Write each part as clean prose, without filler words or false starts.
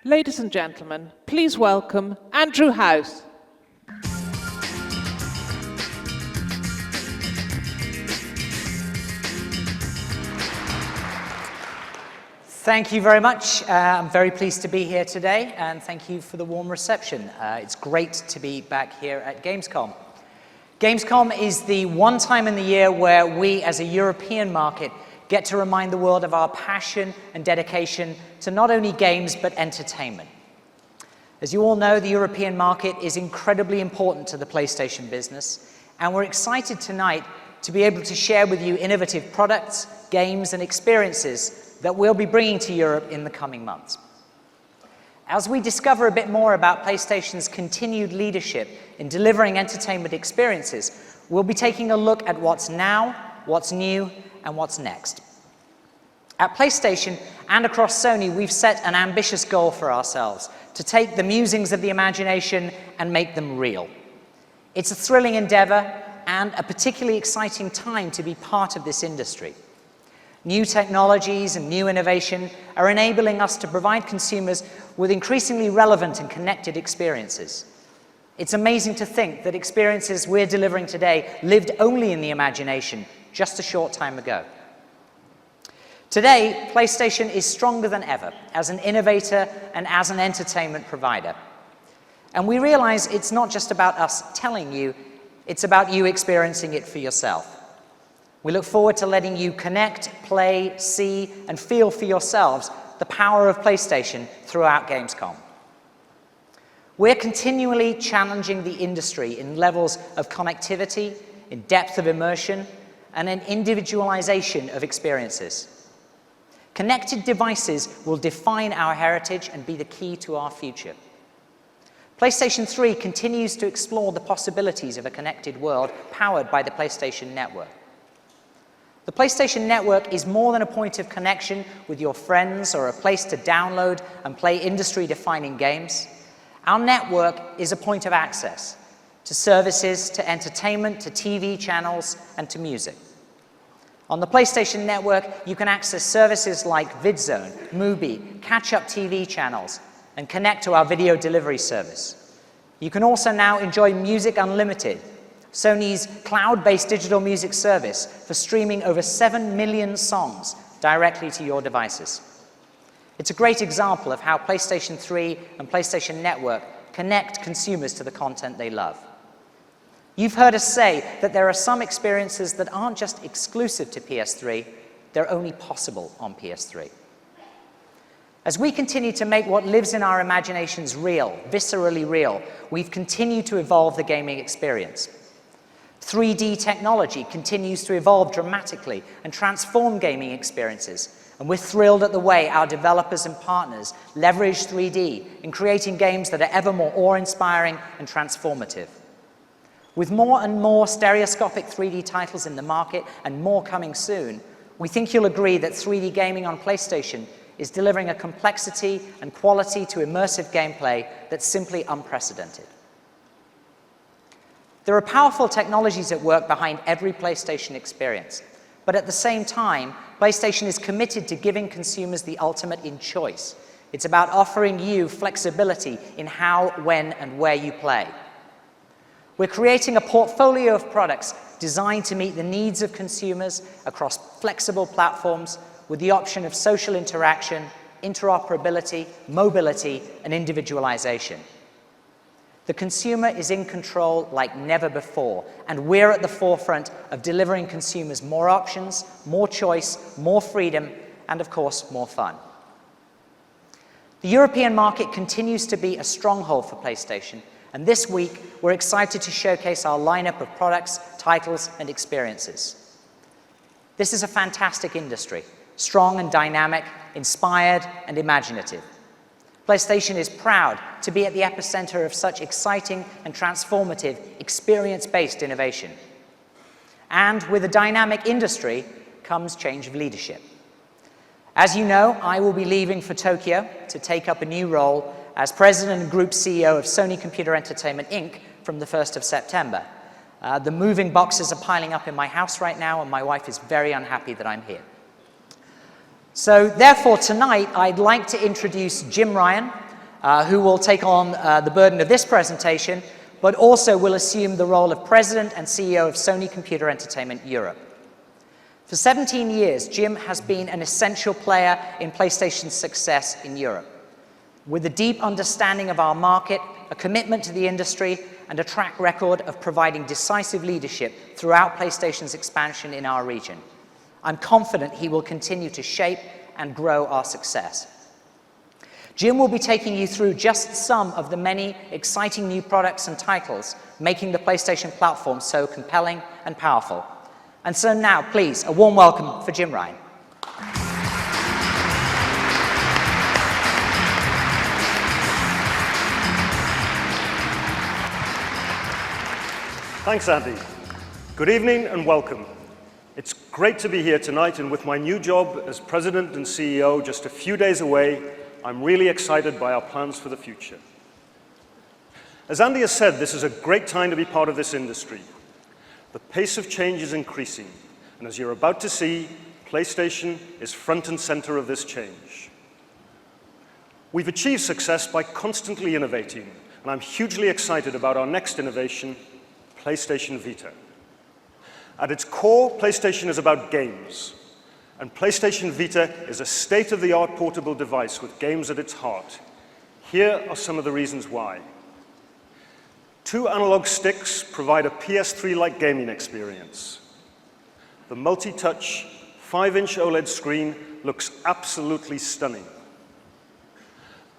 Ladies and gentlemen, please welcome Andrew House. Thank you very much. I'm very pleased to be here today, and thank you for the warm reception. It's great to be back here at Gamescom. Gamescom is the one time in the year where we, as a European market, get to remind the world of our passion and dedication to not only games, but entertainment. As you all know, the European market is incredibly important to the PlayStation business, and we're excited tonight to be able to share with you innovative products, games, and experiences that we'll be bringing to Europe in the coming months. As we discover a bit more about PlayStation's continued leadership in delivering entertainment experiences, we'll be taking a look at what's now, what's new, and what's next. At PlayStation and across Sony, we've set an ambitious goal for ourselves to take the musings of the imagination and make them real. It's a thrilling endeavor and a particularly exciting time to be part of this industry. New technologies and new innovation are enabling us to provide consumers with increasingly relevant and connected experiences. It's amazing to think that experiences we're delivering today lived only in the imagination just a short time ago. Today, PlayStation is stronger than ever as an innovator and as an entertainment provider. And we realize it's not just about us telling you, it's about you experiencing it for yourself. We look forward to letting you connect, play, see, and feel for yourselves the power of PlayStation throughout Gamescom. We're continually challenging the industry in levels of connectivity, in depth of immersion, and an individualization of experiences. Connected devices will define our heritage and be the key to our future. PlayStation 3 continues to explore the possibilities of a connected world powered by the PlayStation Network. The PlayStation Network is more than a point of connection with your friends or a place to download and play industry-defining games. Our network is a point of access to services, to entertainment, to TV channels, and to music. On the PlayStation Network, you can access services like VidZone, Mubi, catch-up TV channels, and connect to our video delivery service. You can also now enjoy Music Unlimited, Sony's cloud-based digital music service for streaming over 7 million songs directly to your devices. It's a great example of how PlayStation 3 and PlayStation Network connect consumers to the content they love. You've heard us say that there are some experiences that aren't just exclusive to PS3, they're only possible on PS3. As we continue to make what lives in our imaginations real, viscerally real, we've continued to evolve the gaming experience. 3D technology continues to evolve dramatically and transform gaming experiences, and we're thrilled at the way our developers and partners leverage 3D in creating games that are ever more awe-inspiring and transformative. With more and more stereoscopic 3D titles in the market and more coming soon, we think you'll agree that 3D gaming on PlayStation is delivering a complexity and quality to immersive gameplay that's simply unprecedented. There are powerful technologies at work behind every PlayStation experience, but at the same time, PlayStation is committed to giving consumers the ultimate in choice. It's about offering you flexibility in how, when, and where you play. We're creating a portfolio of products designed to meet the needs of consumers across flexible platforms with the option of social interaction, interoperability, mobility, and individualization. The consumer is in control like never before, and we're at the forefront of delivering consumers more options, more choice, more freedom, and of course, more fun. The European market continues to be a stronghold for PlayStation, and this week, we're excited to showcase our lineup of products, titles, and experiences. This is a fantastic industry, strong and dynamic, inspired and imaginative. PlayStation is proud to be at the epicenter of such exciting and transformative experience-based innovation. And with a dynamic industry comes change of leadership. As you know, I will be leaving for Tokyo to take up a new role as President and Group CEO of Sony Computer Entertainment, Inc. from the 1st of September. The moving boxes are piling up in my house right now, and my wife is very unhappy that I'm here. So therefore, tonight, I'd like to introduce Jim Ryan, who will take on the burden of this presentation, but also will assume the role of President and CEO of Sony Computer Entertainment Europe. For 17 years, Jim has been an essential player in PlayStation's success in Europe. With a deep understanding of our market, a commitment to the industry, and a track record of providing decisive leadership throughout PlayStation's expansion in our region, I'm confident he will continue to shape and grow our success. Jim will be taking you through just some of the many exciting new products and titles making the PlayStation platform so compelling and powerful. And so now, please, a warm welcome for Jim Ryan. Thanks, Andy. Good evening and welcome. It's great to be here tonight, and with my new job as President and CEO just a few days away, I'm really excited by our plans for the future. As Andy has said, this is a great time to be part of this industry. The pace of change is increasing, and as you're about to see, PlayStation is front and center of this change. We've achieved success by constantly innovating, and I'm hugely excited about our next innovation, PlayStation Vita. At its core, PlayStation is about games, and PlayStation Vita is a state-of-the-art portable device with games at its heart. Here are some of the reasons why. 2 analog sticks provide a PS3-like gaming experience. The multi-touch 5-inch OLED screen looks absolutely stunning.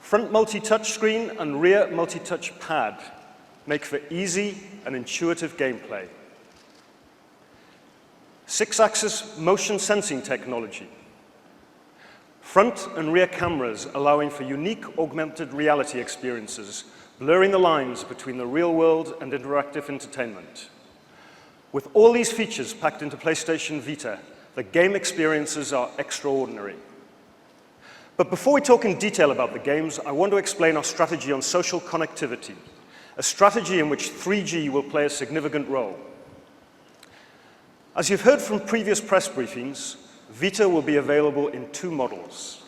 Front multi-touch screen and rear multi-touch pad make for easy and intuitive gameplay. 6-axis motion sensing technology. Front and rear cameras allowing for unique augmented reality experiences, blurring the lines between the real world and interactive entertainment. With all these features packed into PlayStation Vita, the game experiences are extraordinary. But before we talk in detail about the games, I want to explain our strategy on social connectivity, a strategy in which 3G will play a significant role. As you've heard from previous press briefings, Vita will be available in 2 models,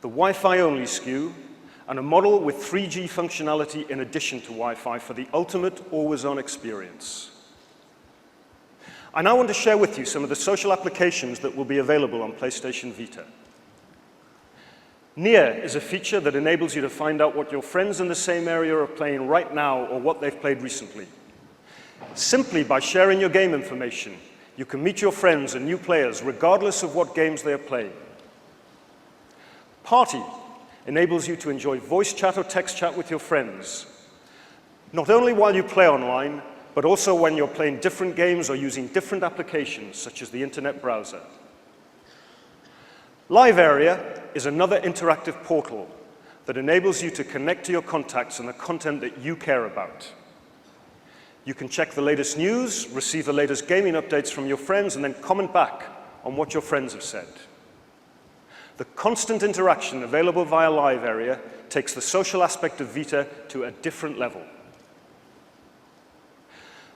the Wi-Fi only SKU and a model with 3G functionality in addition to Wi-Fi for the ultimate always-on experience. I now want to share with you some of the social applications that will be available on PlayStation Vita. Near is a feature that enables you to find out what your friends in the same area are playing right now or what they've played recently. Simply by sharing your game information, you can meet your friends and new players regardless of what games they are playing. Party enables you to enjoy voice chat or text chat with your friends, not only while you play online, but also when you're playing different games or using different applications, such as the internet browser. Live Area is another interactive portal that enables you to connect to your contacts and the content that you care about. You can check the latest news, receive the latest gaming updates from your friends, and then comment back on what your friends have said. The constant interaction available via Live Area takes the social aspect of Vita to a different level.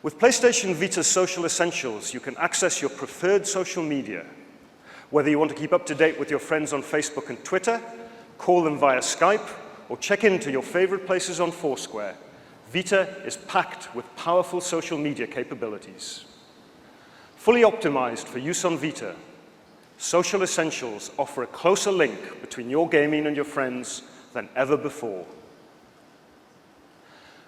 With PlayStation Vita's Social Essentials, you can access your preferred social media. Whether you want to keep up to date with your friends on Facebook and Twitter, call them via Skype, or check into your favorite places on Foursquare, Vita is packed with powerful social media capabilities. Fully optimized for use on Vita, Social Essentials offer a closer link between your gaming and your friends than ever before.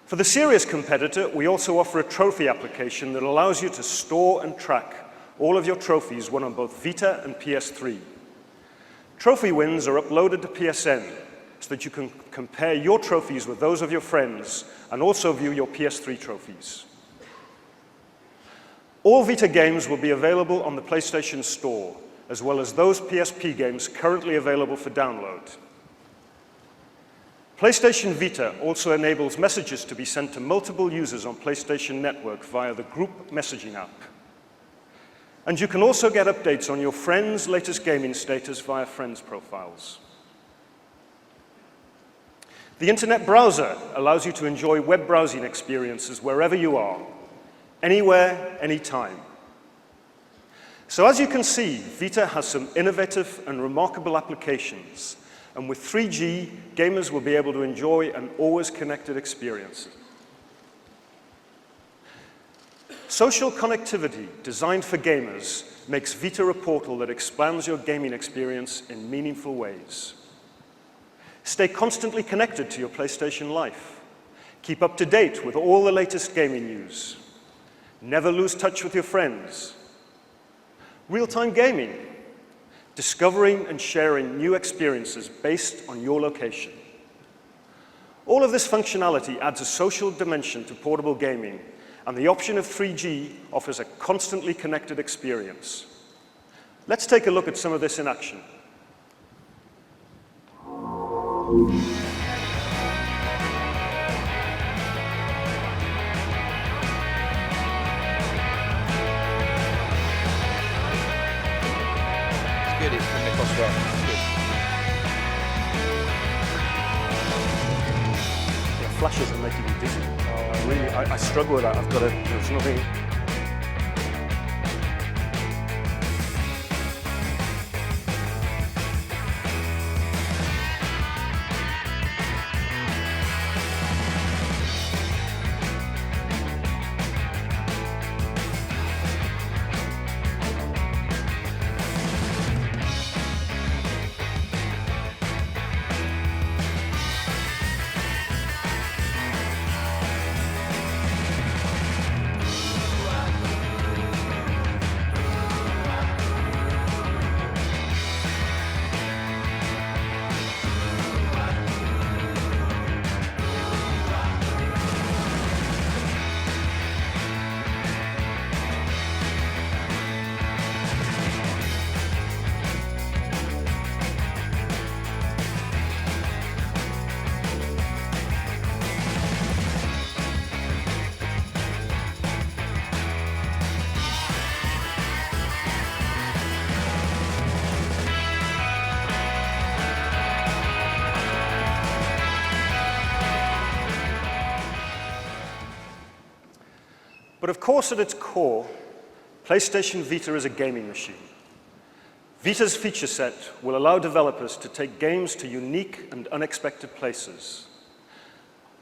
For the serious competitor, we also offer a trophy application that allows you to store and track all of your trophies won on both Vita and PS3. Trophy wins are uploaded to PSN so that you can compare your trophies with those of your friends and also view your PS3 trophies. All Vita games will be available on the PlayStation Store, as well as those PSP games currently available for download. PlayStation Vita also enables messages to be sent to multiple users on PlayStation Network via the group messaging app. And you can also get updates on your friends' latest gaming status via friends profiles. The internet browser allows you to enjoy web browsing experiences wherever you are, anywhere, anytime. So as you can see, Vita has some innovative and remarkable applications, and with 3G, gamers will be able to enjoy an always connected experience. Social connectivity designed for gamers makes Vita a portal that expands your gaming experience in meaningful ways. Stay constantly connected to your PlayStation life. Keep up to date with all the latest gaming news. Never lose touch with your friends. Real-time gaming. Discovering and sharing new experiences based on your location. All of this functionality adds a social dimension to portable gaming, and the option of 3G offers a constantly connected experience. Let's take a look at some of this in action. It's good, it's coming across well. It's good. Yeah, flashes are making me dizzy. I struggle with that. I've got to, there's nothing. But of course, at its core, PlayStation Vita is a gaming machine. Vita's feature set will allow developers to take games to unique and unexpected places,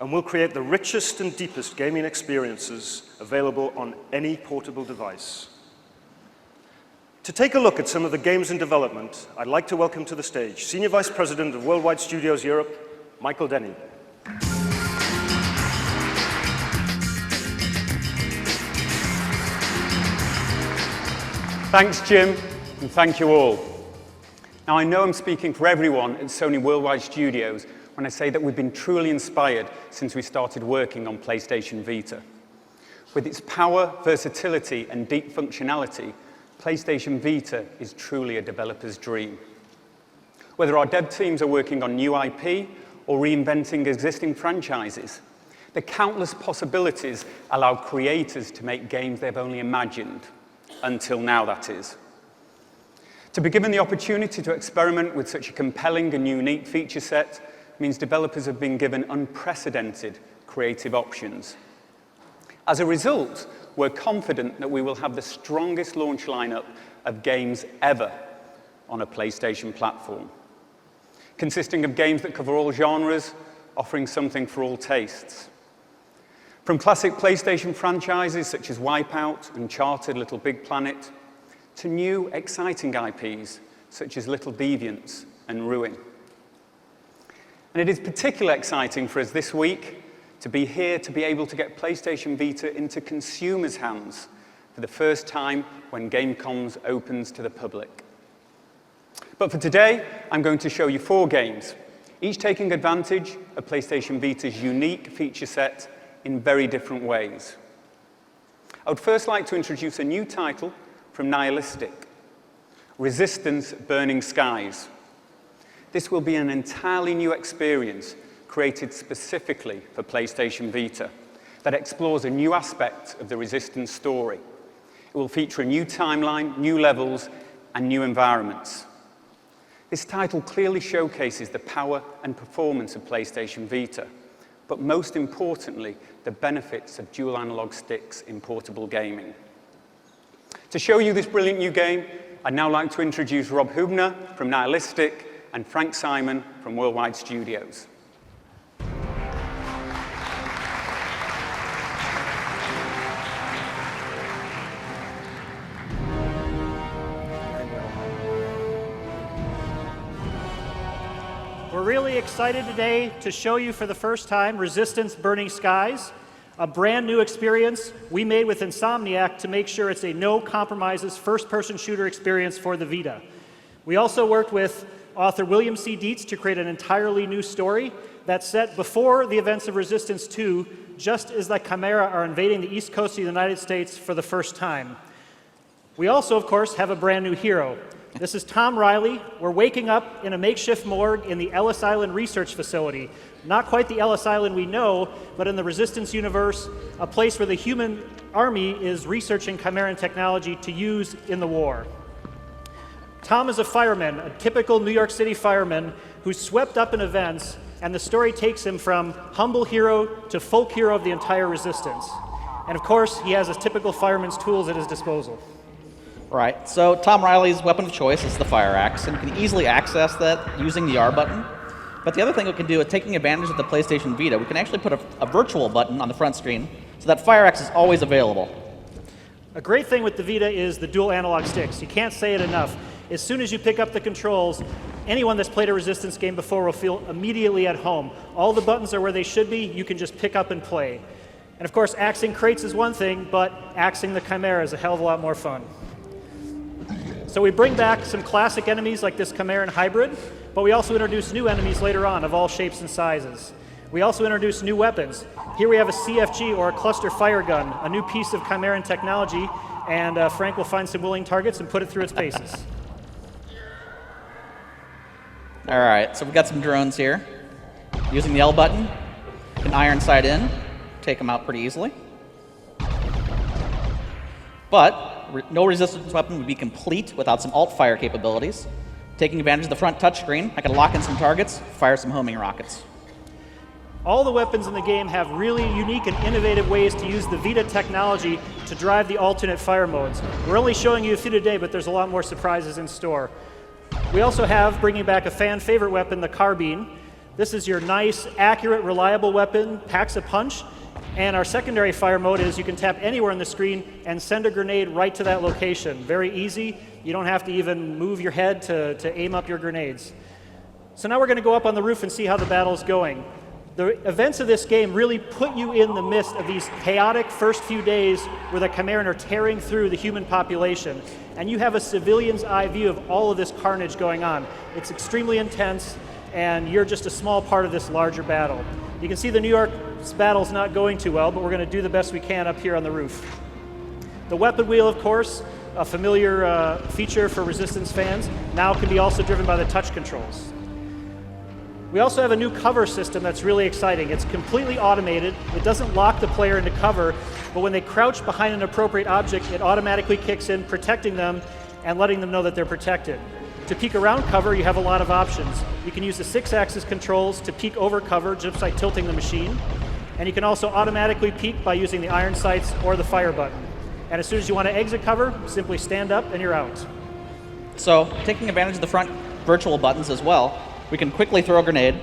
and will create the richest and deepest gaming experiences available on any portable device. To take a look at some of the games in development, I'd like to welcome to the stage Senior Vice President of Worldwide Studios Europe, Michael Dennin. Thanks, Jim, and thank you all. Now, I know I'm speaking for everyone at Sony Worldwide Studios when I say that we've been truly inspired since we started working on PlayStation Vita. With its power, versatility, and deep functionality, PlayStation Vita is truly a developer's dream. Whether our dev teams are working on new IP or reinventing existing franchises, the countless possibilities allow creators to make games they've only imagined, until now, that is. To be given the opportunity to experiment with such a compelling and unique feature set means developers have been given unprecedented creative options. As a result, we're confident that we will have the strongest launch lineup of games ever on a PlayStation platform, consisting of games that cover all genres, offering something for all tastes. From classic PlayStation franchises such as Wipeout, Uncharted, Littlebigplanet, to new, exciting IPs such as Little Deviants and Ruin. And it is particularly exciting for us this week to be here to be able to get PlayStation Vita into consumers' hands for the first time when Gamescom opens to the public. But for today, I'm going to show you 4 games, each taking advantage of PlayStation Vita's unique feature set in very different ways. I would first like to introduce a new title from Nihilistic, Resistance Burning Skies. This will be an entirely new experience created specifically for PlayStation Vita that explores a new aspect of the Resistance story. It will feature a new timeline, new levels, and new environments. This title clearly showcases the power and performance of PlayStation Vita, but most importantly, the benefits of dual analog sticks in portable gaming. To show you this brilliant new game, I'd now like to introduce Rob Hubner from Nihilistic and Frank Simon from Worldwide Studios. We're really excited today to show you for the first time Resistance Burning Skies, a brand new experience we made with Insomniac to make sure it's a no-compromises first-person shooter experience for the Vita. We also worked with author William C. Dietz to create an entirely new story that's set before the events of Resistance 2, just as the Chimera are invading the east coast of the United States for the first time. We also, of course, have a brand new hero. This is Tom Riley. We're waking up in a makeshift morgue in the Ellis Island Research Facility. Not quite the Ellis Island we know, but in the Resistance universe, a place where the human army is researching Chimeran technology to use in the war. Tom is a fireman, a typical New York City fireman who's swept up in events, and the story takes him from humble hero to folk hero of the entire Resistance. And of course, he has his typical fireman's tools at his disposal. Right, so Tom Riley's weapon of choice is the fire axe, and you can easily access that using the R button. But the other thing we can do is taking advantage of the PlayStation Vita, we can actually put a virtual button on the front screen so that fire axe is always available. A great thing with the Vita is the dual analog sticks. You can't say it enough. As soon as you pick up the controls, anyone that's played a Resistance game before will feel immediately at home. All the buttons are where they should be. You can just pick up and play. And of course, axing crates is one thing, but axing the Chimera is a hell of a lot more fun. So we bring back some classic enemies like this Chimeran hybrid, but we also introduce new enemies later on of all shapes and sizes. We also introduce new weapons. Here we have a CFG, or a cluster fire gun, a new piece of Chimeran technology, and Frank will find some willing targets and put it through its paces. All right, so we've got some drones here. Using the L button, you can iron sight in, take them out pretty easily. But no Resistance weapon would be complete without some alt-fire capabilities. Taking advantage of the front touchscreen, I can lock in some targets, fire some homing rockets. All the weapons in the game have really unique and innovative ways to use the Vita technology to drive the alternate fire modes. We're only showing you a few today, but there's a lot more surprises in store. We also have, bringing back a fan favorite weapon, the Carbine. This is your nice, accurate, reliable weapon, packs a punch. And our secondary fire mode is you can tap anywhere on the screen and send a grenade right to that location. Very easy. You don't have to even move your head to aim up your grenades. So now we're going to go up on the roof and see how the battle's going. The events of this game really put you in the midst of these chaotic first few days where the Chimeran are tearing through the human population, and you have a civilian's eye view of all of this carnage going on. It's extremely intense, and you're just a small part of this larger battle. You can see the New York's battle's not going too well, but we're going to do the best we can up here on the roof. The weapon wheel, of course, a familiar feature for Resistance fans, now can be also driven by the touch controls. We also have a new cover system that's really exciting. It's completely automated. It doesn't lock the player into cover, but when they crouch behind an appropriate object, it automatically kicks in, protecting them and letting them know that they're protected. To peek around cover, you have a lot of options. You can use the 6-axis controls to peek over cover just by tilting the machine, and you can also automatically peek by using the iron sights or the fire button. And as soon as you want to exit cover, simply stand up and you're out. So, taking advantage of the front virtual buttons as well, we can quickly throw a grenade,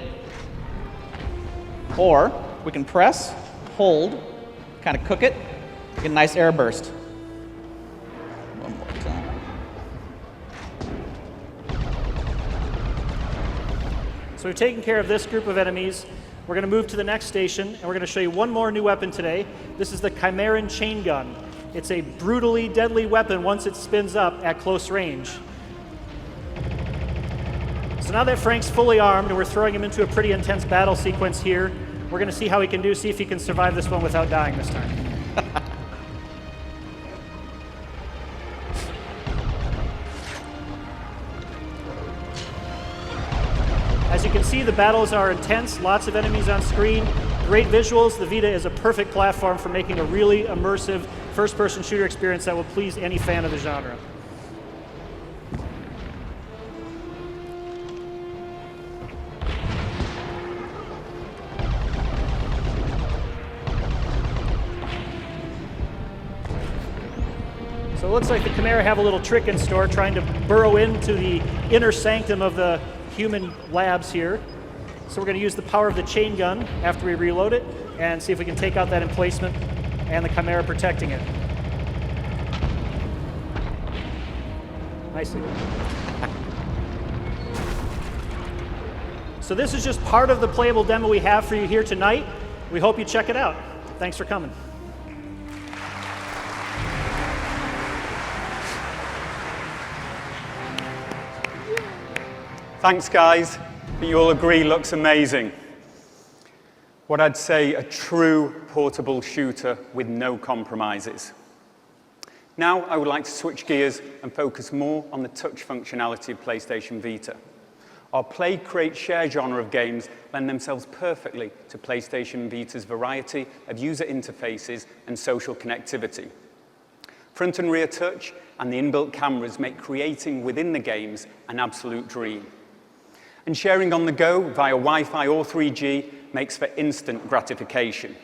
or we can press, hold, kind of cook it, get a nice air burst. One more time. So we've taken care of this group of enemies. We're going to move to the next station, and we're going to show you one more new weapon today. This is the Chimeran Chain Gun. It's a brutally deadly weapon once it spins up at close range. So now that Frank's fully armed and we're throwing him into a pretty intense battle sequence here, we're going to see how he can do, see if he can survive this one without dying this time. As you can see, the battles are intense, lots of enemies on screen, great visuals. The Vita is a perfect platform for making a really immersive first-person shooter experience that will please any fan of the genre. So it looks like the Chimera have a little trick in store, trying to burrow into the inner sanctum of the human labs here. So we're going to use the power of the chain gun after we reload it and see if we can take out that emplacement and the Chimera protecting it. Nicely done. So this is just part of the playable demo we have for you here tonight. We hope you check it out. Thanks for coming. Thanks, guys. You all agree looks amazing. What I'd say, a true portable shooter with no compromises. Now I would like to switch gears and focus more on the touch functionality of PlayStation Vita. Our play, create, share genre of games lend themselves perfectly to PlayStation Vita's variety of user interfaces and social connectivity. Front and rear touch and the inbuilt cameras make creating within the games an absolute dream. And sharing on the go via Wi-Fi or 3G makes for instant gratification.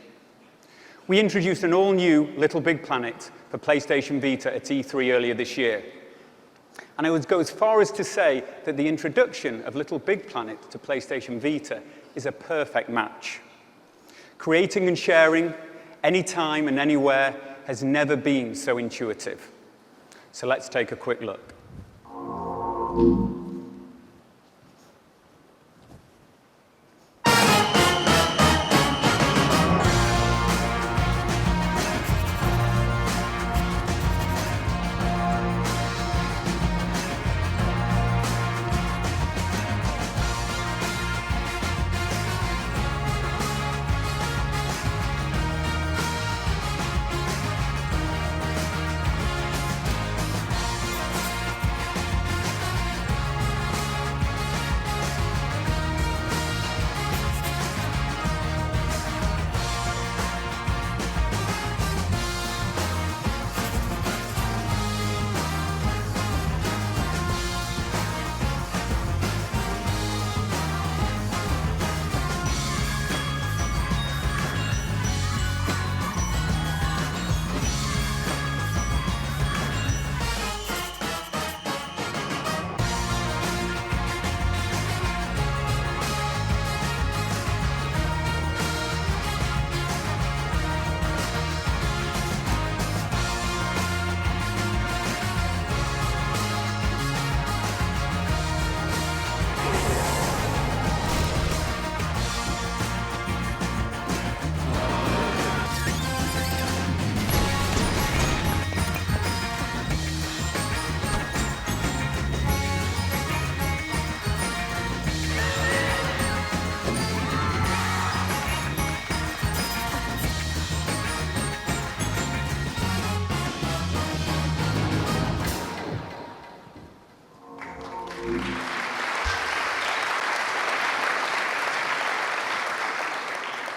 We introduced an all-new Littlebigplanet for PlayStation Vita at E3 earlier this year. And I would go as far as to say that the introduction of Littlebigplanet to PlayStation Vita is a perfect match. Creating and sharing anytime and anywhere has never been so intuitive. So let's take a quick look.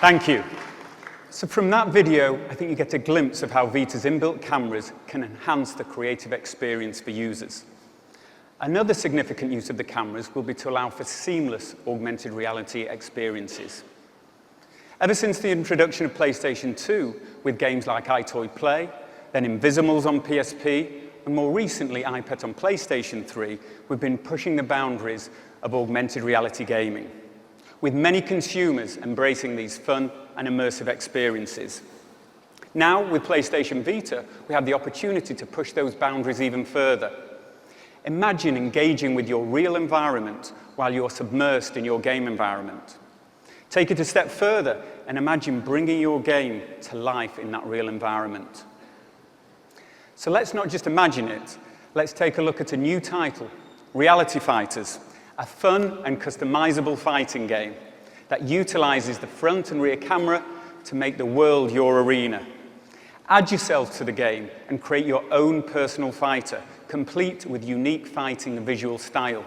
Thank you. So from that video, I think you get a glimpse of how Vita's inbuilt cameras can enhance the creative experience for users. Another significant use of the cameras will be to allow for seamless augmented reality experiences. Ever since the introduction of PlayStation 2, with games like iToy Play, then Invisimals on PSP, and more recently iPad on PlayStation 3, we've been pushing the boundaries of augmented reality gaming, with many consumers embracing these fun and immersive experiences. Now, with PlayStation Vita, we have the opportunity to push those boundaries even further. Imagine engaging with your real environment while you're submersed in your game environment. Take it a step further and imagine bringing your game to life in that real environment. So let's not just imagine it, let's take a look at a new title, Reality Fighters, a fun and customizable fighting game that utilizes the front and rear camera to make the world your arena. Add yourself to the game and create your own personal fighter, complete with unique fighting and visual style.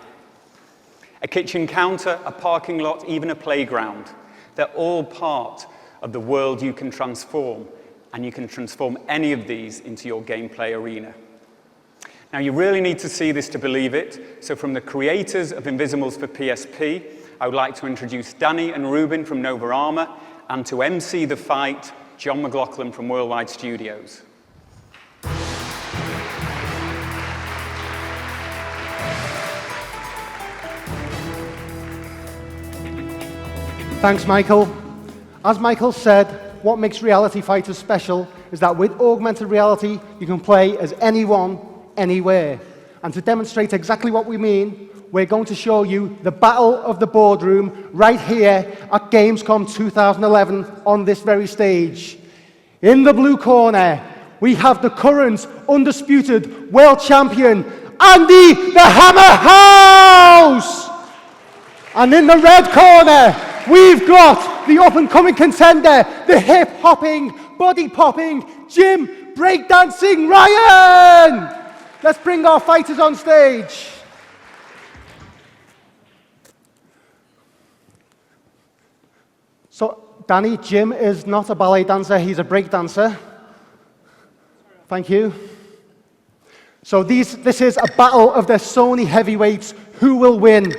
A kitchen counter, a parking lot, even a playground. They're all part of the world you can transform, and you can transform any of these into your gameplay arena. Now, you really need to see this to believe it, so from the creators of Invisimals for PSP, I would like to introduce Danny and Ruben from Nova Armour, and to MC the fight, John McLaughlin from Worldwide Studios. Thanks, Michael. As Michael said, what makes Reality Fighters special is that with augmented reality, you can play as anyone, anywhere. And to demonstrate exactly what we mean, we're going to show you the battle of the boardroom right here at Gamescom 2011 on this very stage. In the blue corner, we have the current undisputed world champion, Andy the Hammer House! And in the red corner, we've got the up-and-coming contender, the hip-hopping, body-popping, gym breakdancing Ryan! Let's bring our fighters on stage. So, Danny, Jim is not a ballet dancer, he's a break dancer. Thank you. So this is a battle of the Sony heavyweights. Who will win?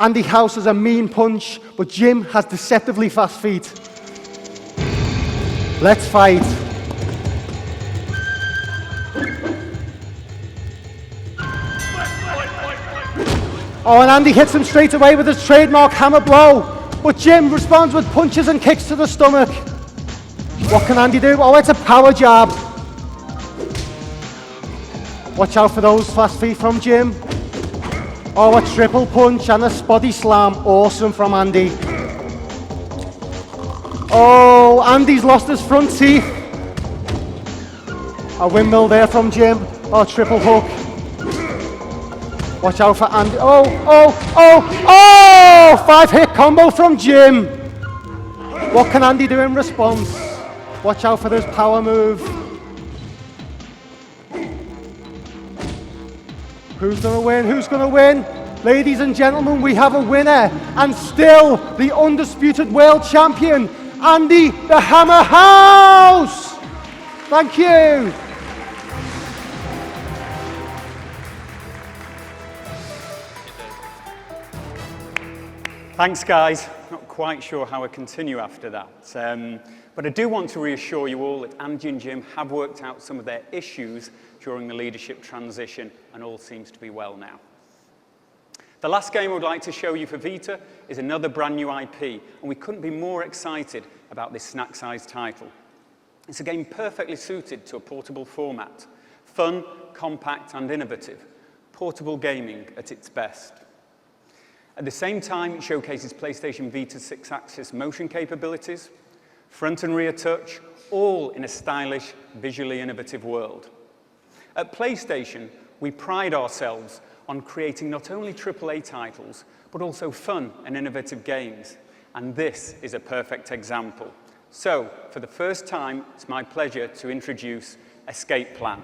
Andy House has a mean punch, but Jim has deceptively fast feet. Let's fight. Oh, and Andy hits him straight away with his trademark hammer blow. But Jim responds with punches and kicks to the stomach. What can Andy do? Oh, it's a power jab. Watch out for those fast feet from Jim. Oh, a triple punch and a body slam. Awesome from Andy. Oh, Andy's lost his front teeth. A windmill there from Jim. Oh, triple hook. Watch out for Andy. Oh, 5-hit combo from Jim. What can Andy do in response? Watch out for this power move. Who's gonna win? Who's gonna win? Ladies and gentlemen, we have a winner, and still the undisputed world champion, Andy the Hammer House. Thank you. Thanks, guys. Not quite sure how I continue after that. But I do want to reassure you all that Andy and Jim have worked out some of their issues during the leadership transition, and all seems to be well now. The last game I would like to show you for Vita is another brand new IP, and we couldn't be more excited about this snack-sized title. It's a game perfectly suited to a portable format. Fun, compact, and innovative. Portable gaming at its best. At the same time, it showcases PlayStation Vita's 6-axis motion capabilities, front and rear touch, all in a stylish, visually innovative world. At PlayStation, we pride ourselves on creating not only AAA titles, but also fun and innovative games. And this is a perfect example. So, for the first time, it's my pleasure to introduce Escape Plan.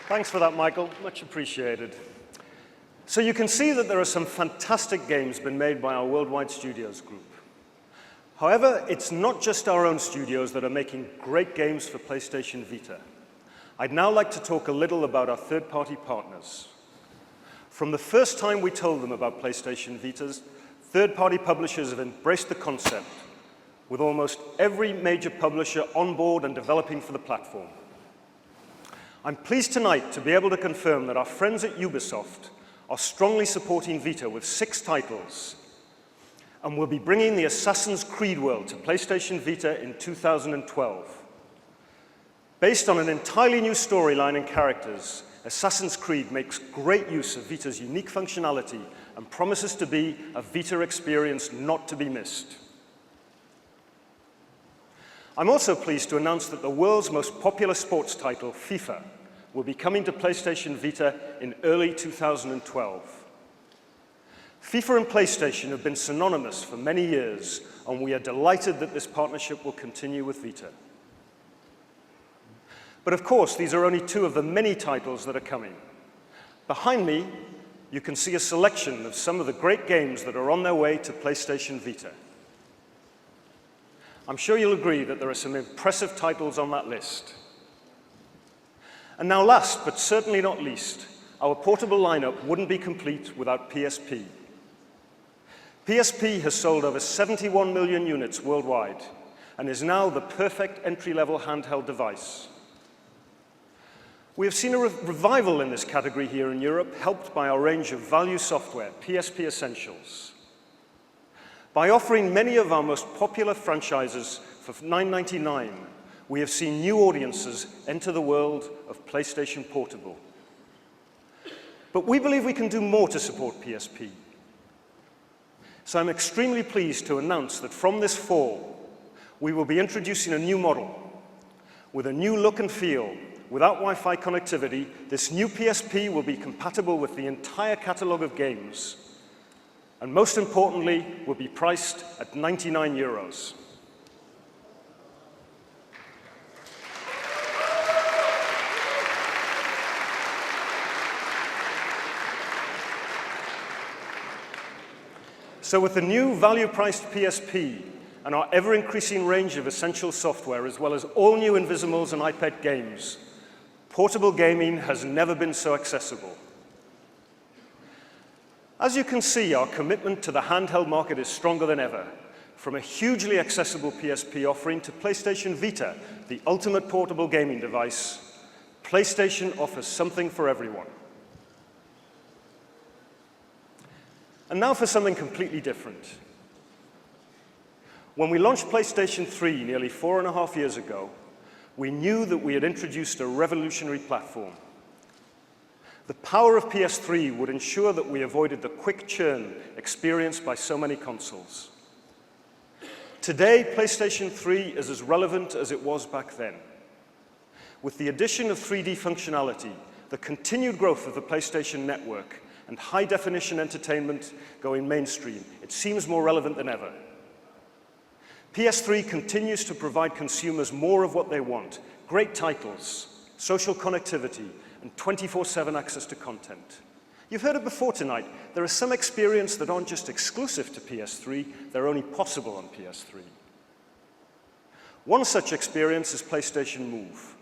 Thanks for that, Michael. Much appreciated. So you can see that there are some fantastic games been made by our Worldwide Studios group. However, it's not just our own studios that are making great games for PlayStation Vita. I'd now like to talk a little about our third-party partners. From the first time we told them about PlayStation Vitas, third-party publishers have embraced the concept, with almost every major publisher on board and developing for the platform. I'm pleased tonight to be able to confirm that our friends at Ubisoft are strongly supporting Vita with 6 titles, and will be bringing the Assassin's Creed world to PlayStation Vita in 2012. Based on an entirely new storyline and characters, Assassin's Creed makes great use of Vita's unique functionality and promises to be a Vita experience not to be missed. I'm also pleased to announce that the world's most popular sports title, FIFA, will be coming to PlayStation Vita in early 2012. FIFA and PlayStation have been synonymous for many years, and we are delighted that this partnership will continue with Vita. But of course, these are only 2 of the many titles that are coming. Behind me, you can see a selection of some of the great games that are on their way to PlayStation Vita. I'm sure you'll agree that there are some impressive titles on that list. And now last, but certainly not least, our portable lineup wouldn't be complete without PSP. PSP has sold over 71 million units worldwide and is now the perfect entry-level handheld device. We have seen a revival in this category here in Europe, helped by our range of value software, PSP Essentials. By offering many of our most popular franchises for $9.99, we have seen new audiences enter the world of PlayStation Portable. But we believe we can do more to support PSP. So I'm extremely pleased to announce that from this fall, we will be introducing a new model. With a new look and feel, without Wi-Fi connectivity, this new PSP will be compatible with the entire catalog of games, and most importantly, will be priced at €99. So with the new value-priced PSP and our ever-increasing range of essential software, as well as all new Invisimals and iPad games, portable gaming has never been so accessible. As you can see, our commitment to the handheld market is stronger than ever. From a hugely accessible PSP offering to PlayStation Vita, the ultimate portable gaming device, PlayStation offers something for everyone. And now for something completely different. When we launched PlayStation 3 nearly 4.5 years ago, we knew that we had introduced a revolutionary platform. The power of PS3 would ensure that we avoided the quick churn experienced by so many consoles. Today, PlayStation 3 is as relevant as it was back then. With the addition of 3D functionality, the continued growth of the PlayStation Network, and high-definition entertainment going mainstream, it seems more relevant than ever. PS3 continues to provide consumers more of what they want: great titles, social connectivity, and 24/7 access to content. You've heard it before tonight. There are some experiences that aren't just exclusive to PS3, they're only possible on PS3. One such experience is PlayStation Move.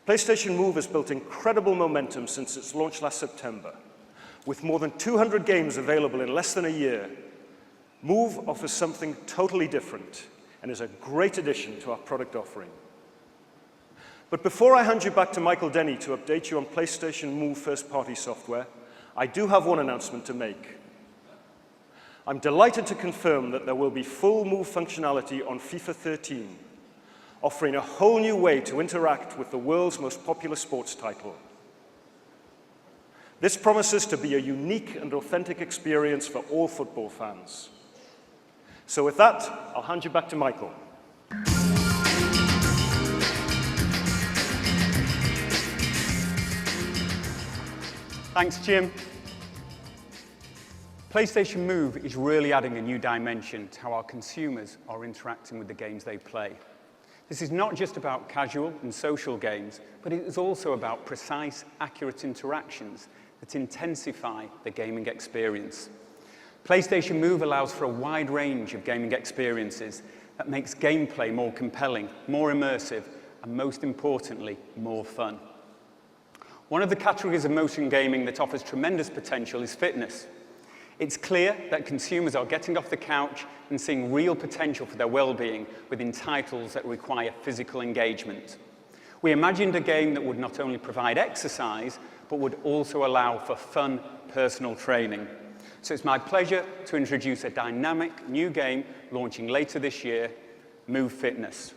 PlayStation Move has built incredible momentum since its launch last September. With more than 200 games available in less than a year, Move offers something totally different and is a great addition to our product offering. But before I hand you back to Michael Denny to update you on PlayStation Move first-party software, I do have one announcement to make. I'm delighted to confirm that there will be full Move functionality on FIFA 13, offering a whole new way to interact with the world's most popular sports title. This promises to be a unique and authentic experience for all football fans. So with that, I'll hand you back to Michael. Thanks, Jim. PlayStation Move is really adding a new dimension to how our consumers are interacting with the games they play. This is not just about casual and social games, but it is also about precise, accurate interactions that intensify the gaming experience. PlayStation Move allows for a wide range of gaming experiences that makes gameplay more compelling, more immersive, and most importantly, more fun. One of the categories of motion gaming that offers tremendous potential is fitness. It's clear that consumers are getting off the couch and seeing real potential for their well-being within titles that require physical engagement. We imagined a game that would not only provide exercise, but would also allow for fun, personal training. So it's my pleasure to introduce a dynamic new game launching later this year, Move Fitness.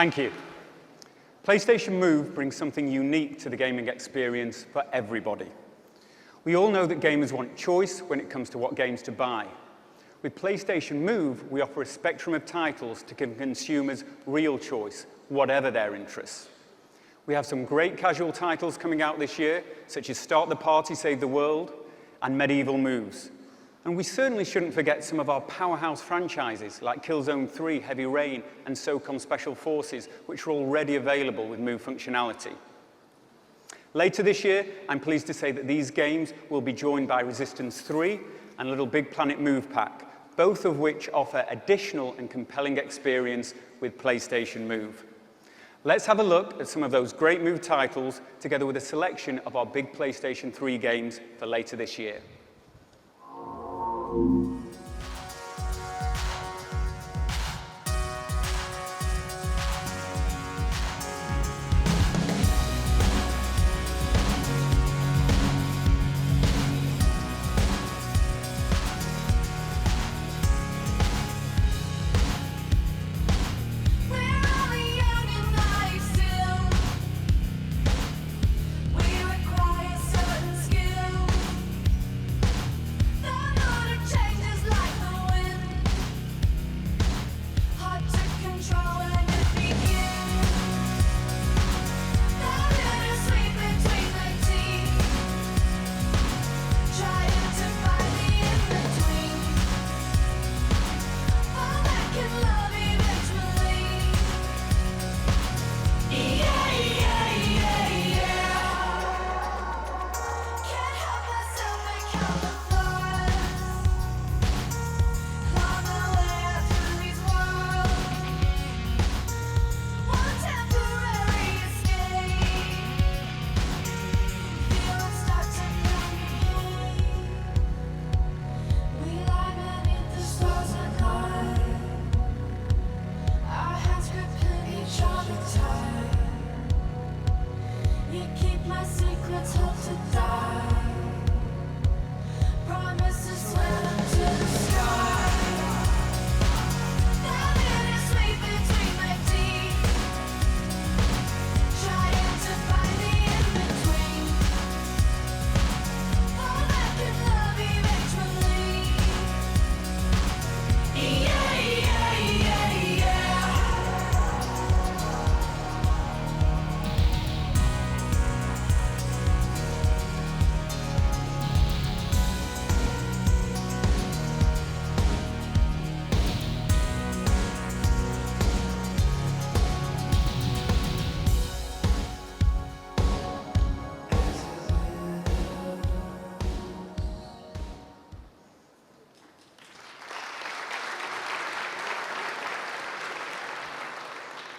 Thank you. PlayStation Move brings something unique to the gaming experience for everybody. We all know that gamers want choice when it comes to what games to buy. With PlayStation Move, we offer a spectrum of titles to give consumers real choice, whatever their interests. We have some great casual titles coming out this year, such as Start the Party, Save the World, and Medieval Moves. And we certainly shouldn't forget some of our powerhouse franchises like Killzone 3, Heavy Rain, and SOCOM Special Forces, which are already available with Move functionality. Later this year, I'm pleased to say that these games will be joined by Resistance 3 and Littlebigplanet Move Pack, both of which offer additional and compelling experience with PlayStation Move. Let's have a look at some of those great Move titles, together with a selection of our big PlayStation 3 games for later this year.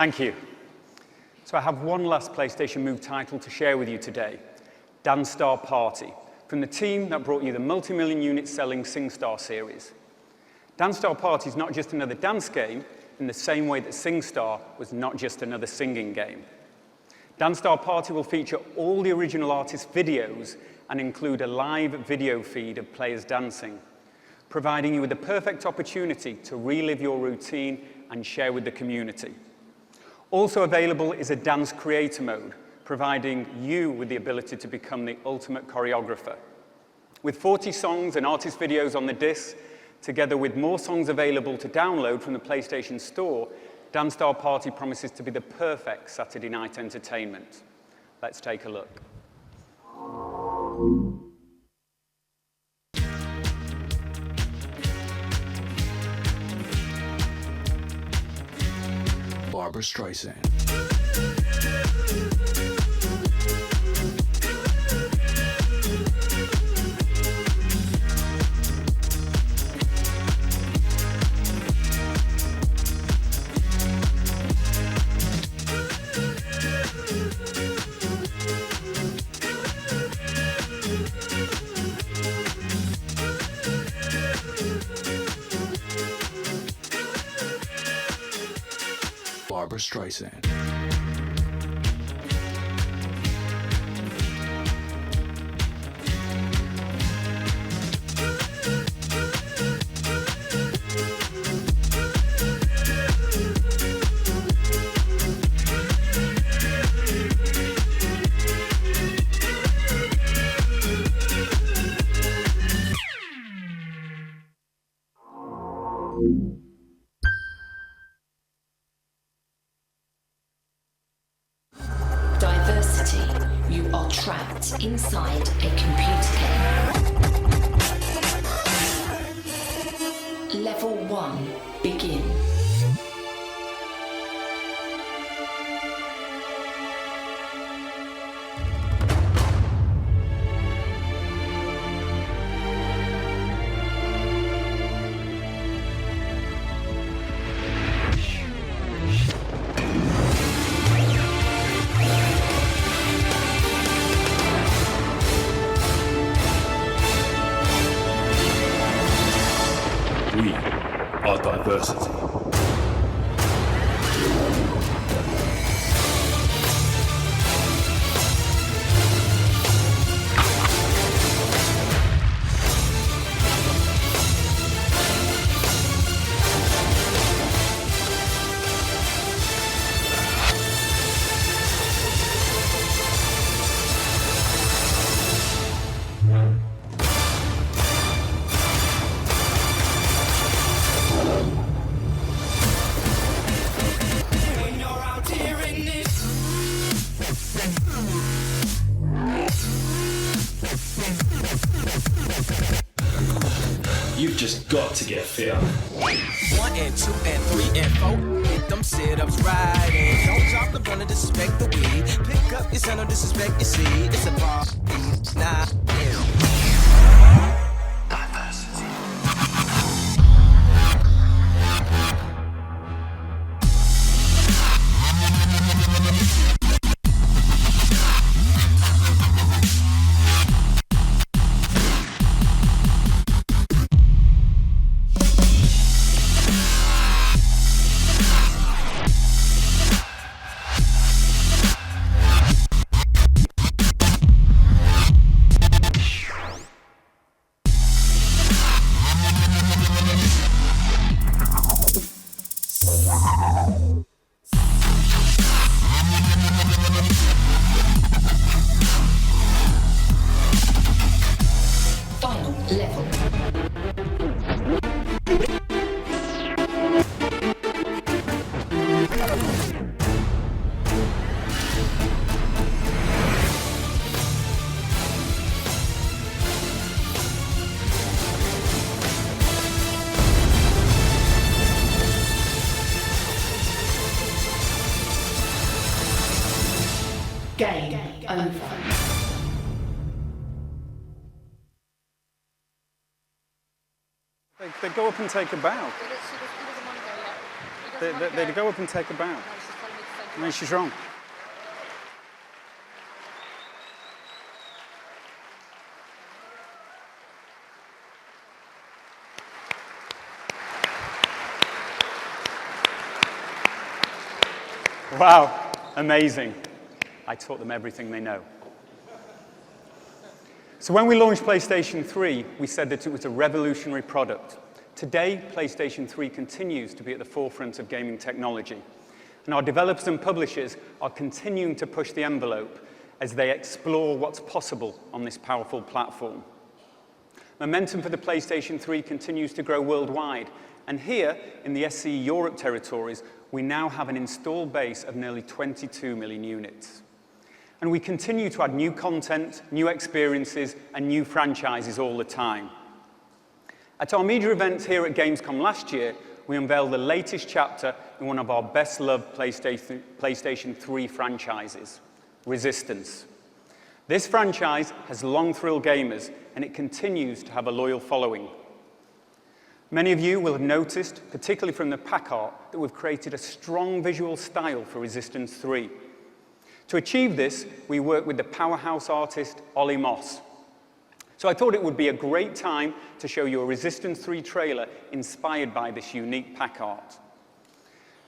Thank you. So I have one last PlayStation Move title to share with you today, Dance Star Party, from the team that brought you the multi-million unit selling SingStar series. Dance Star Party is not just another dance game in the same way that SingStar was not just another singing game. Dance Star Party will feature all the original artists' videos and include a live video feed of players dancing, providing you with the perfect opportunity to relive your routine and share with the community. Also available is a dance creator mode, providing you with the ability to become the ultimate choreographer. With 40 songs and artist videos on the disc, together with more songs available to download from the PlayStation Store, Dance Star Party promises to be the perfect Saturday night entertainment. Let's take a look. Barbra Streisand. Barbra Streisand. Diversity. You are trapped inside a computer game. Level 1. Begin. We are diversity. You've just got to get fit. 1 and 2 and 3 and 4. Hit them sit-ups right in. Don't drop the bun and disrespect the weed. Pick up your son, don't disrespect your seed. It's a bar. Nah. Diversity. Final level. Game over. They go up and take a bow. They go up and take a bow. No, she's wrong. Wow, amazing. I taught them everything they know. So when we launched PlayStation 3, we said that it was a revolutionary product. Today, PlayStation 3 continues to be at the forefront of gaming technology. And our developers and publishers are continuing to push the envelope as they explore what's possible on this powerful platform. Momentum for the PlayStation 3 continues to grow worldwide. And here, in the SCE Europe territories, we now have an installed base of nearly 22 million units. And we continue to add new content, new experiences, and new franchises all the time. At our media events here at Gamescom last year, we unveiled the latest chapter in one of our best-loved PlayStation 3 franchises, Resistance. This franchise has long thrilled gamers, and it continues to have a loyal following. Many of you will have noticed, particularly from the pack art, that we've created a strong visual style for Resistance 3. To achieve this, we worked with the powerhouse artist Ollie Moss. So I thought it would be a great time to show you a Resistance 3 trailer inspired by this unique pack art.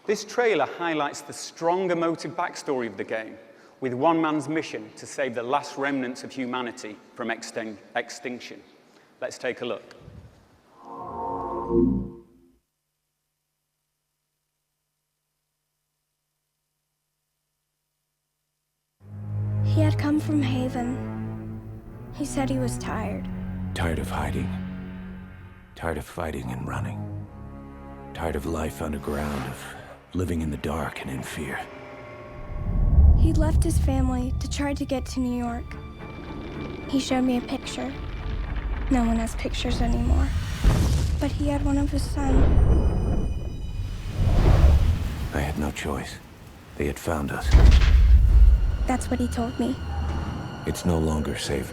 This trailer highlights the strong emotive backstory of the game, with one man's mission to save the last remnants of humanity from extinction. Let's take a look. He had come from Haven. He said he was tired. Tired of hiding. Tired of fighting and running. Tired of life underground, of living in the dark and in fear. He'd left his family to try to get to New York. He showed me a picture. No one has pictures anymore. But he had one of his son. I had no choice. They had found us. That's what he told me. It's no longer safe.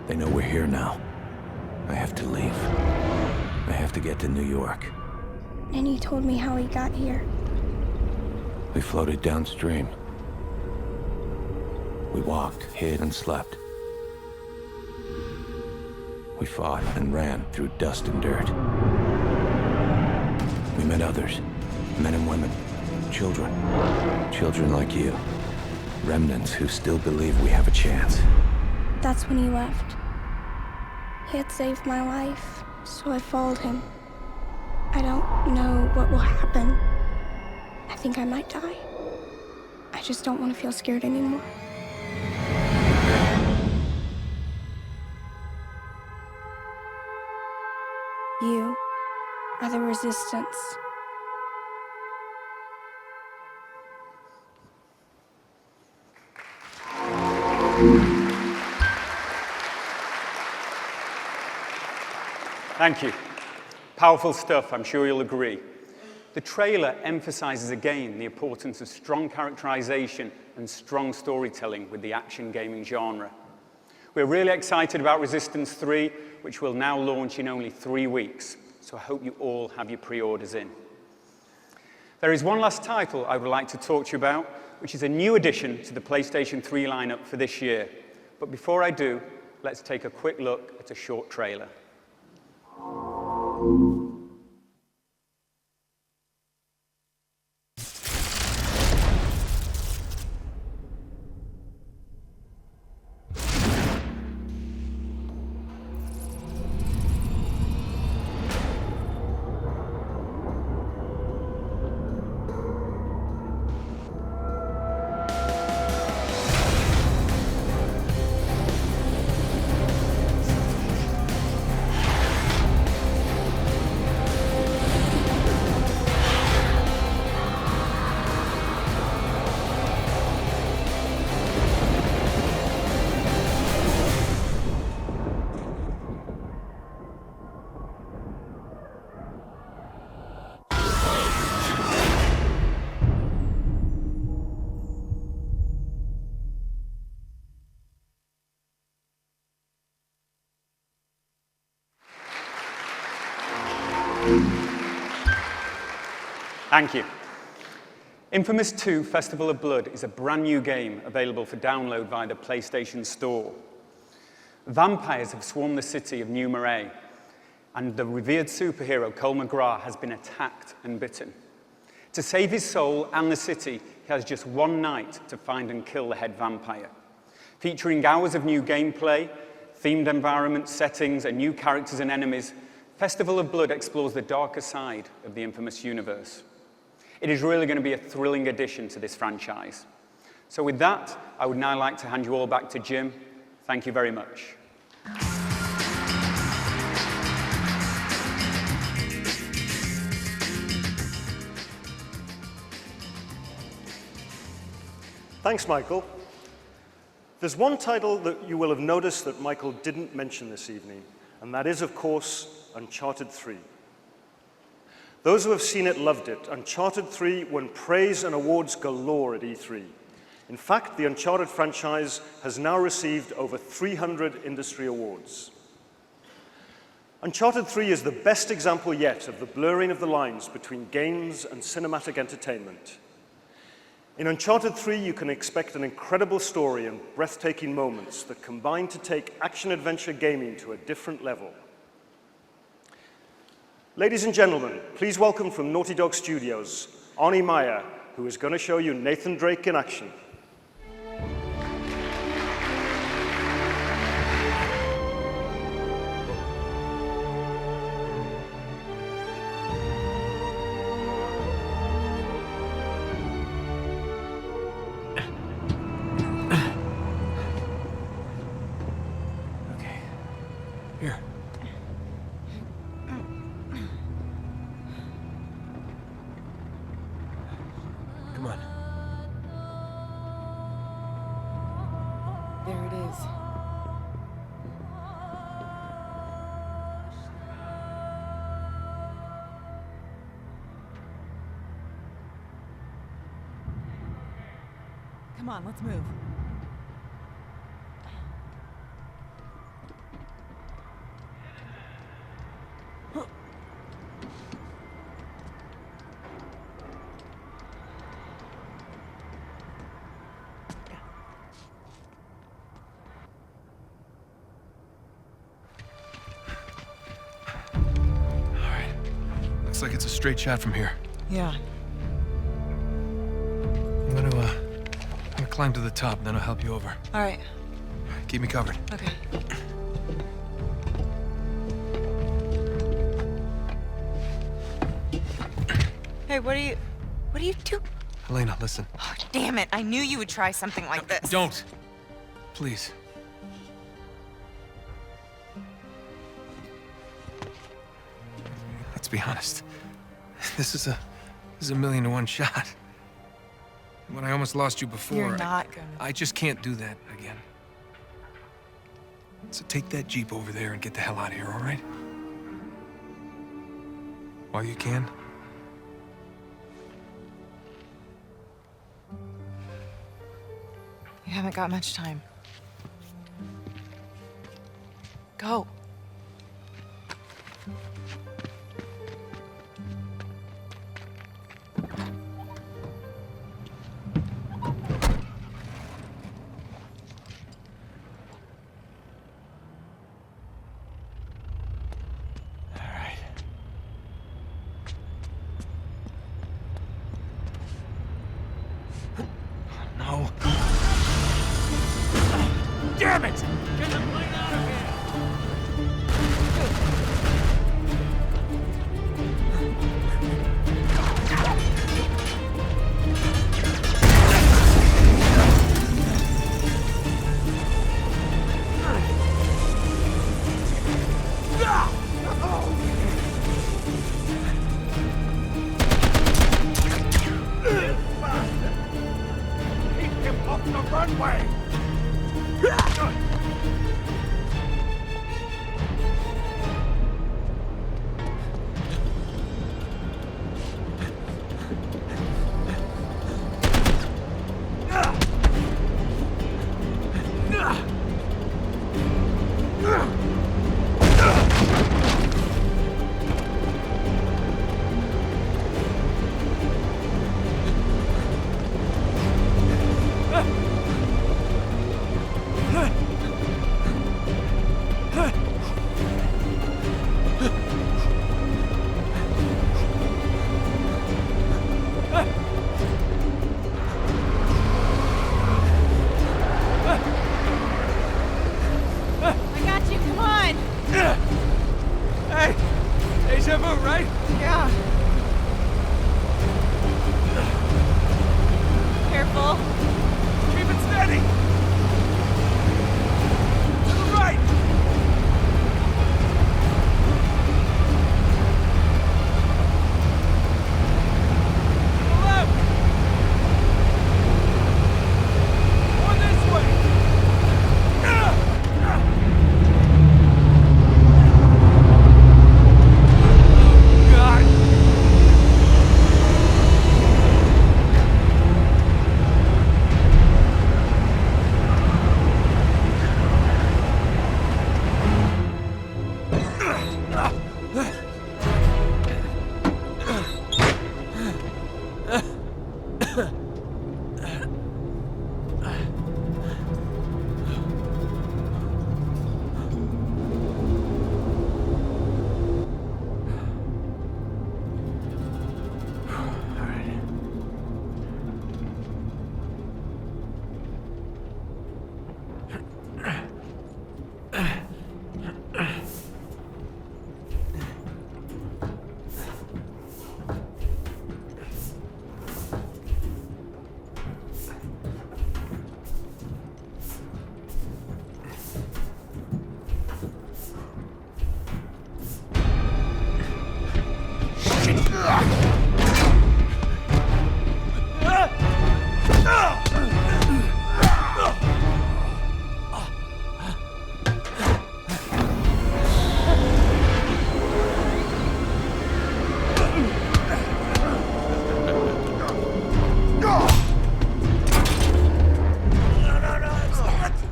They know we're here now. I have to leave. I have to get to New York. And he told me how he got here. We floated downstream. We walked, hid, and slept. We fought and ran through dust and dirt. We met others, men and women, children. Children like you. Remnants who still believe we have a chance. That's when he left. He had saved my life, so I followed him. I don't know what will happen. I think I might die. I just don't want to feel scared anymore. You are the Resistance. Thank you. Powerful stuff, I'm sure you'll agree. The trailer emphasizes again the importance of strong characterization and strong storytelling with the action gaming genre. We're really excited about Resistance 3, which will now launch in only 3 weeks, so I hope you all have your pre-orders in. There is one last title I would like to talk to you about, which is a new addition to the PlayStation 3 lineup for this year. But before I do, let's take a quick look at a short trailer. Thank you. Infamous 2 Festival of Blood is a brand new game available for download via the PlayStation Store. Vampires have swarmed the city of New Marais, and the revered superhero Cole McGrath has been attacked and bitten. To save his soul and the city, he has just one night to find and kill the head vampire. Featuring hours of new gameplay, themed environments, settings, and new characters and enemies, Festival of Blood explores the darker side of the Infamous universe. It is really going to be a thrilling addition to this franchise. So with that, I would now like to hand you all back to Jim. Thank you very much. Thanks, Michael. There's one title that you will have noticed that Michael didn't mention this evening, and that is, of course, Uncharted 3. Those who have seen it loved it. Uncharted 3 won praise and awards galore at E3. In fact, the Uncharted franchise has now received over 300 industry awards. Uncharted 3 is the best example yet of the blurring of the lines between games and cinematic entertainment. In Uncharted 3, you can expect an incredible story and breathtaking moments that combine to take action-adventure gaming to a different level. Ladies and gentlemen, please welcome from Naughty Dog Studios, Arnie Meyer, who is going to show you Nathan Drake in action. Come on, let's move. Looks like it's a straight shot from here. Yeah. I'm gonna climb to the top, then I'll help you over. All right. Keep me covered. Okay. Hey, what are you doing? Helena, listen. Oh, damn it. I knew you would try something like this. Don't. Please. Let's be honest. This is a 1,000,000 to 1 shot. When I almost lost you before, You're not gonna. I just can't do that again. So take that Jeep over there and get the hell out of here, all right? While you can. You haven't got much time. Go. No. Damn it! Get the plane out of here! Keep him off the runway! careful. Keep it steady. To the right. To the left. Or this way. God.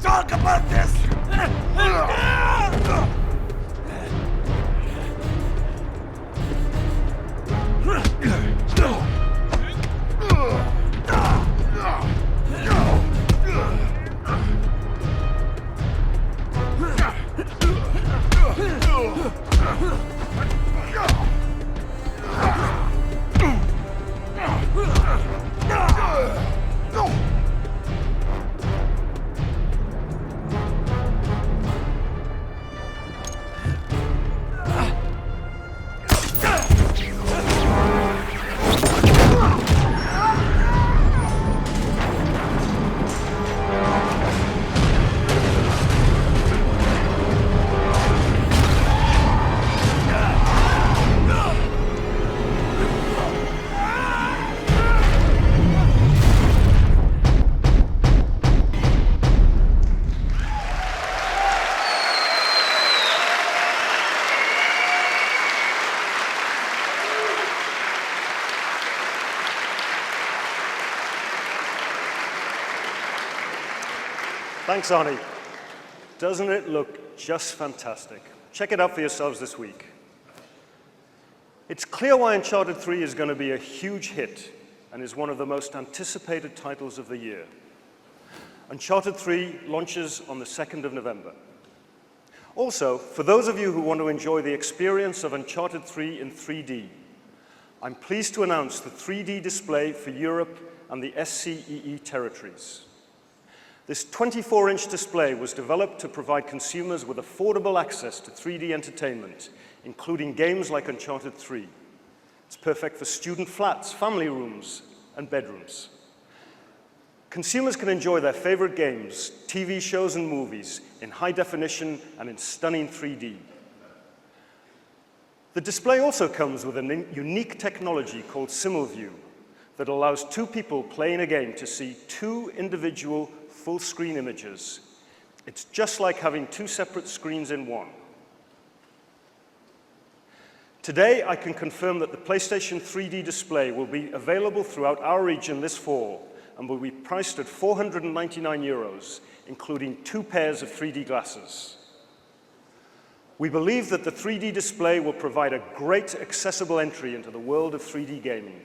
Talk about this! Thanks, Arnie. Doesn't it look just fantastic? Check it out for yourselves this week. It's clear why Uncharted 3 is going to be a huge hit and is one of the most anticipated titles of the year. Uncharted 3 launches on the 2nd of November. Also, for those of you who want to enjoy the experience of Uncharted 3 in 3D, I'm pleased to announce the 3D display for Europe and the SCEE territories. This 24-inch display was developed to provide consumers with affordable access to 3D entertainment, including games like Uncharted 3. It's perfect for student flats, family rooms, and bedrooms. Consumers can enjoy their favorite games, TV shows, and movies in high definition and in stunning 3D. The display also comes with a unique technology called SimulView that allows two people playing a game to see two individual full-screen images. It's just like having two separate screens in one. Today, I can confirm that the PlayStation 3D display will be available throughout our region this fall and will be priced at €499, including 2 pairs of 3D glasses. We believe that the 3D display will provide a great accessible entry into the world of 3D gaming.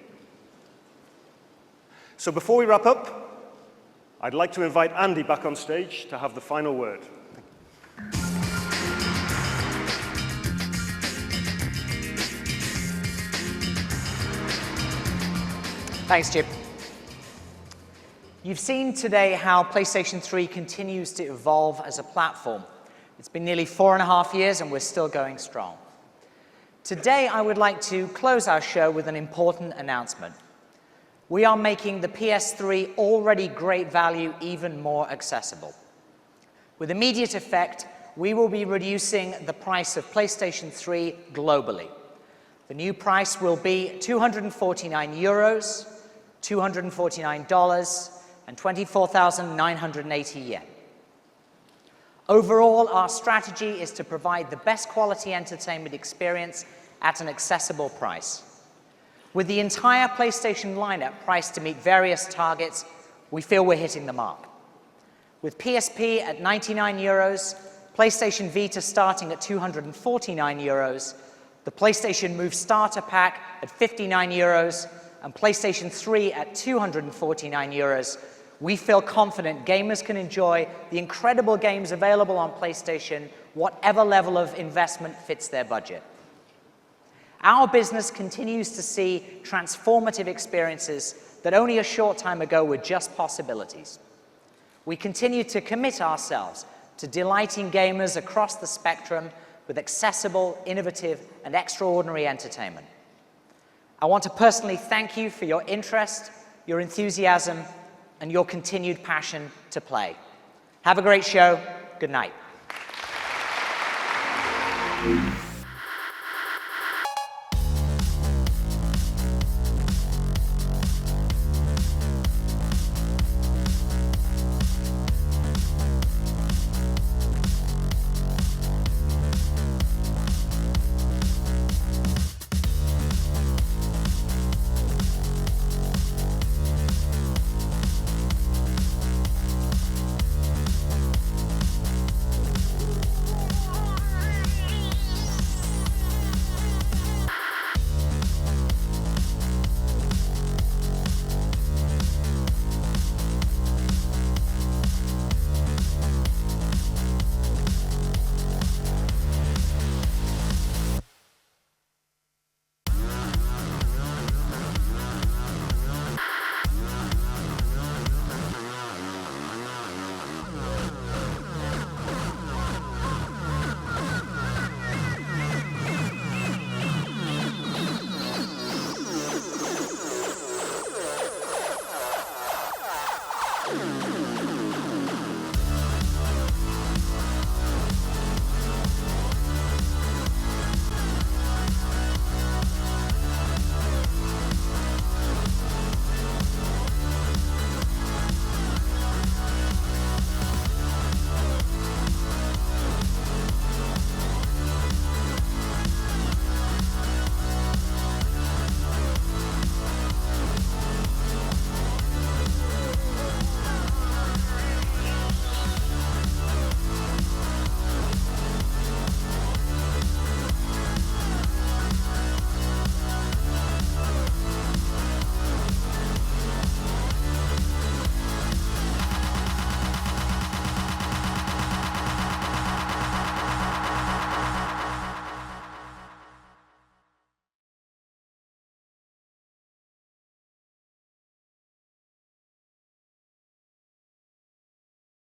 So before we wrap up, I'd like to invite Andy back on stage to have the final word. Thanks, Chip. You've seen today how PlayStation 3 continues to evolve as a platform. It's been nearly 4.5 years and we're still going strong. Today, I would like to close our show with an important announcement. we are making the PS3 already great value even more accessible. With immediate effect, we will be reducing the price of PlayStation 3 globally. The new price will be €249, $249, and 24,980 yen. Overall, our strategy is to provide the best quality entertainment experience at an accessible price. With the entire PlayStation lineup priced to meet various targets, we feel we're hitting the mark. With PSP at €99, PlayStation Vita starting at €249, the PlayStation Move Starter Pack at €59, and PlayStation 3 at €249, we feel confident gamers can enjoy the incredible games available on PlayStation, whatever level of investment fits their budget. Our business continues to see transformative experiences that only a short time ago were just possibilities. We continue to commit ourselves to delighting gamers across the spectrum with accessible, innovative, and extraordinary entertainment. I want to personally thank you for your interest, your enthusiasm, and your continued passion to play. Have a great show. Good night.